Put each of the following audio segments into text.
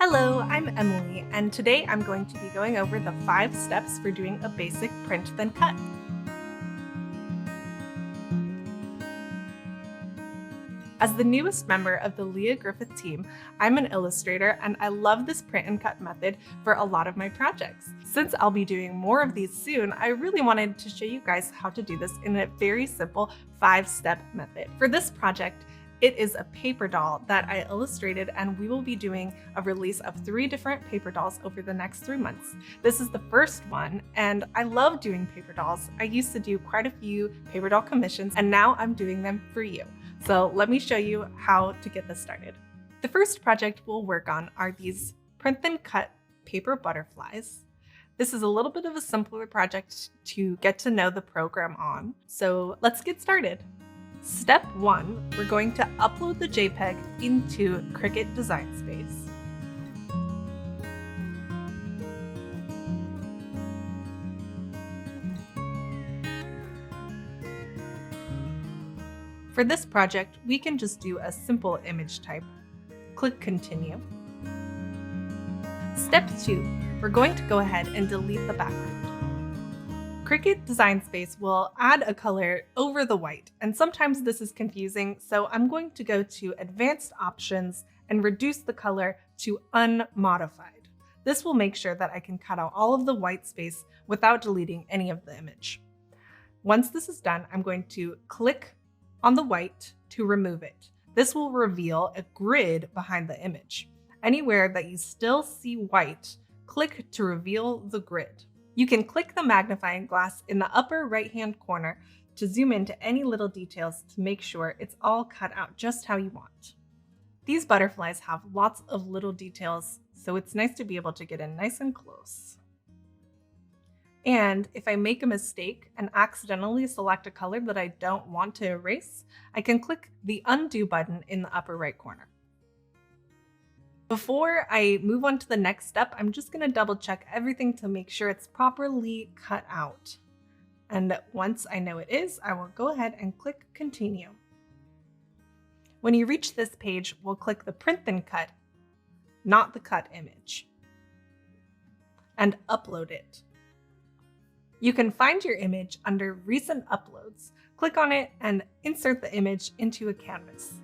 Hello, I'm Emily, and today I'm going to be going over the 5 steps for doing a basic print then cut. As the newest member of the Leah Griffith team, I'm an illustrator and I love this print and cut method for a lot of my projects. Since I'll be doing more of these soon, I really wanted to show you guys how to do this in a very simple 5-step method. For this project, it is a paper doll that I illustrated, and we will be doing a release of 3 different paper dolls over the next 3 months. This is the first one, and I love doing paper dolls. I used to do quite a few paper doll commissions, and now I'm doing them for you. So let me show you how to get this started. The first project we'll work on are these print then cut paper butterflies. This is a little bit of a simpler project to get to know the program on, so let's get started. Step 1, we're going to upload the JPEG into Cricut Design Space. For this project, we can just do a simple image type. Click Continue. Step 2, we're going to go ahead and delete the background. Cricut Design Space will add a color over the white, and sometimes this is confusing, so I'm going to go to Advanced Options and reduce the color to Unmodified. This will make sure that I can cut out all of the white space without deleting any of the image. Once this is done, I'm going to click on the white to remove it. This will reveal a grid behind the image. Anywhere that you still see white, click to reveal the grid. You can click the magnifying glass in the upper right-hand corner to zoom into any little details to make sure it's all cut out just how you want. These butterflies have lots of little details, so it's nice to be able to get in nice and close. And if I make a mistake and accidentally select a color that I don't want to erase, I can click the undo button in the upper right corner. Before I move on to the next step, I'm just going to double check everything to make sure it's properly cut out. And once I know it is, I will go ahead and click Continue. When you reach this page, we'll click the Print Then Cut, not the cut image, and upload it. You can find your image under Recent Uploads. Click on it and insert the image into a canvas.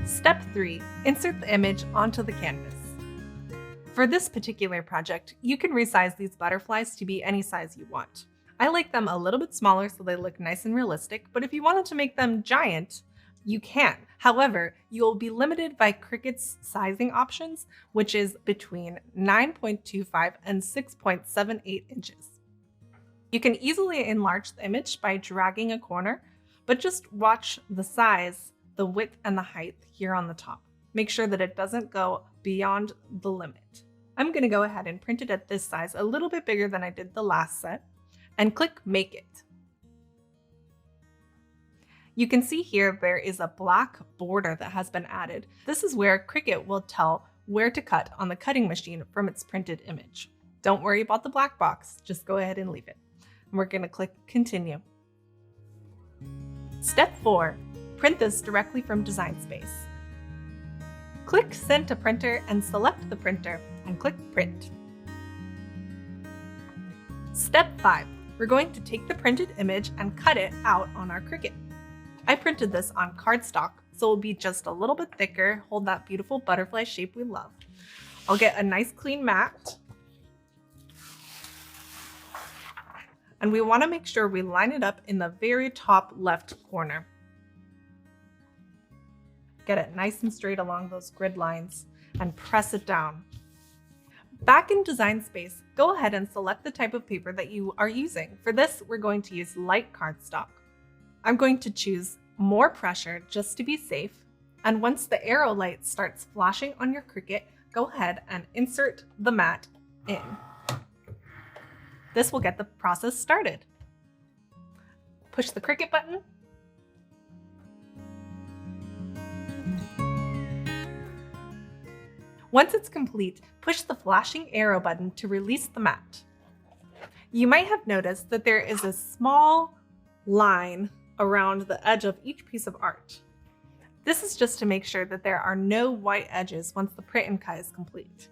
Step 3, insert the image onto the canvas. For this particular project, you can resize these butterflies to be any size you want. I like them a little bit smaller so they look nice and realistic, but if you wanted to make them giant, you can. However, you'll be limited by Cricut's sizing options, which is between 9.25 and 6.78 inches. You can easily enlarge the image by dragging a corner, but just watch the size, the width, and the height here on the top. Make sure that it doesn't go beyond the limit. I'm going to go ahead and print it at this size, a little bit bigger than I did the last set, and click Make It. You can see here there is a black border that has been added. This is where Cricut will tell where to cut on the cutting machine from its printed image. Don't worry about the black box, just go ahead and leave it. And we're going to click Continue. Step 4. Print this directly from Design Space. Click Send to Printer and select the printer and click Print. Step 5. We're going to take the printed image and cut it out on our Cricut. I printed this on cardstock, so it will be just a little bit thicker, hold that beautiful butterfly shape we love. I'll get a nice clean mat. And we want to make sure we line it up in the very top left corner. Get it nice and straight along those grid lines and press it down. Back in Design Space, go ahead and select the type of paper that you are using. For this, we're going to use light cardstock. I'm going to choose more pressure just to be safe. And once the arrow light starts flashing on your Cricut, go ahead and insert the mat in. This will get the process started. Push the Cricut button. Once it's complete, push the flashing arrow button to release the mat. You might have noticed that there is a small line around the edge of each piece of art. This is just to make sure that there are no white edges once the print and cut is complete.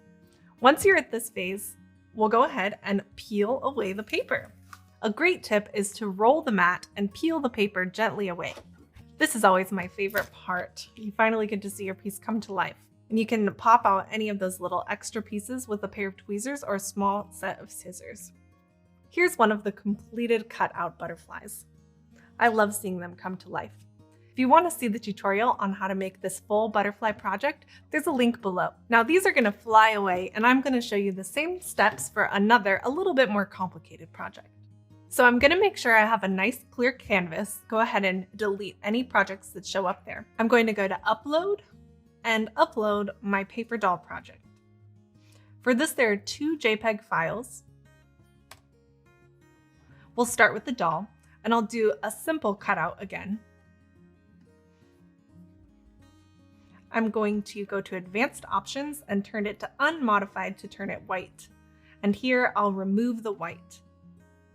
Once you're at this phase, we'll go ahead and peel away the paper. A great tip is to roll the mat and peel the paper gently away. This is always my favorite part. You finally get to see your piece come to life. And you can pop out any of those little extra pieces with a pair of tweezers or a small set of scissors. Here's one of the completed cut-out butterflies. I love seeing them come to life. If you want to see the tutorial on how to make this full butterfly project, there's a link below. Now these are going to fly away, and I'm going to show you the same steps for another, a little bit more complicated project. So I'm going to make sure I have a nice clear canvas. Go ahead and delete any projects that show up there. I'm going to go to Upload and upload my paper doll project. For this, there are 2 JPEG files. We'll start with the doll, and I'll do a simple cutout again. I'm going to go to Advanced Options and turn it to Unmodified to turn it white. And here I'll remove the white.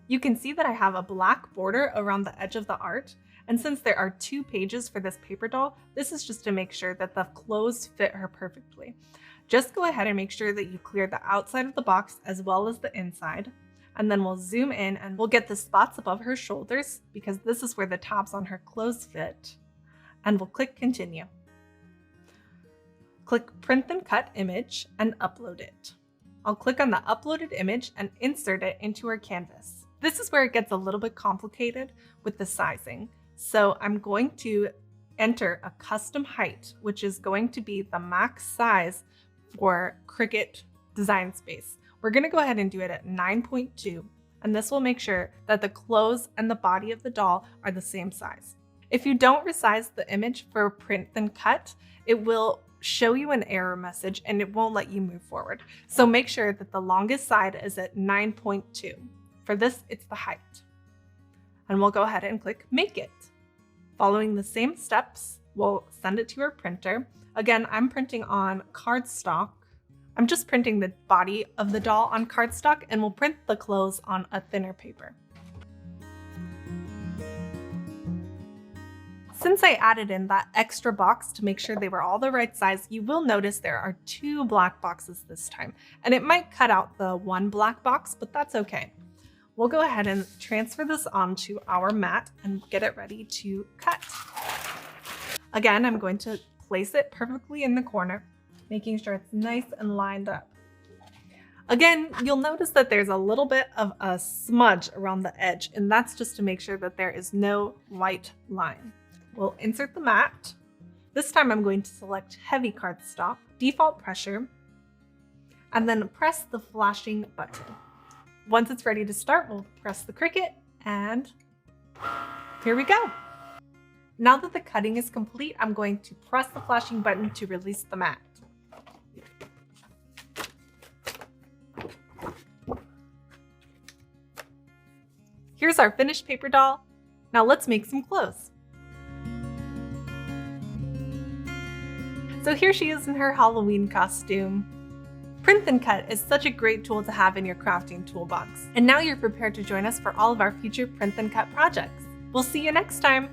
You can see that I have a black border around the edge of the art. And since there are 2 pages for this paper doll, this is just to make sure that the clothes fit her perfectly. Just go ahead and make sure that you clear the outside of the box as well as the inside. And then we'll zoom in and we'll get the spots above her shoulders because this is where the tabs on her clothes fit. And we'll click Continue. Click Print and Cut Image and upload it. I'll click on the uploaded image and insert it into our canvas. This is where it gets a little bit complicated with the sizing. So I'm going to enter a custom height, which is going to be the max size for Cricut Design Space. We're going to go ahead and do it at 9.2, and this will make sure that the clothes and the body of the doll are the same size. If you don't resize the image for print and cut, it will show you an error message and it won't let you move forward. So make sure that the longest side is at 9.2. For this, it's the height. And we'll go ahead and click Make It. Following the same steps, we'll send it to our printer. Again, I'm printing on cardstock. I'm just printing the body of the doll on cardstock, and we'll print the clothes on a thinner paper. Since I added in that extra box to make sure they were all the right size, you will notice there are 2 black boxes this time. And it might cut out the 1 black box, but that's okay. We'll go ahead and transfer this onto our mat and get it ready to cut. Again, I'm going to place it perfectly in the corner, making sure it's nice and lined up. Again, you'll notice that there's a little bit of a smudge around the edge, and that's just to make sure that there is no white line. We'll insert the mat. This time I'm going to select heavy cardstock, default pressure, and then press the flashing button. Once it's ready to start, we'll press the Cricut, and here we go. Now that the cutting is complete, I'm going to press the flashing button to release the mat. Here's our finished paper doll. Now let's make some clothes. So here she is in her Halloween costume. Print and Cut is such a great tool to have in your crafting toolbox. And now you're prepared to join us for all of our future Print and Cut projects. We'll see you next time.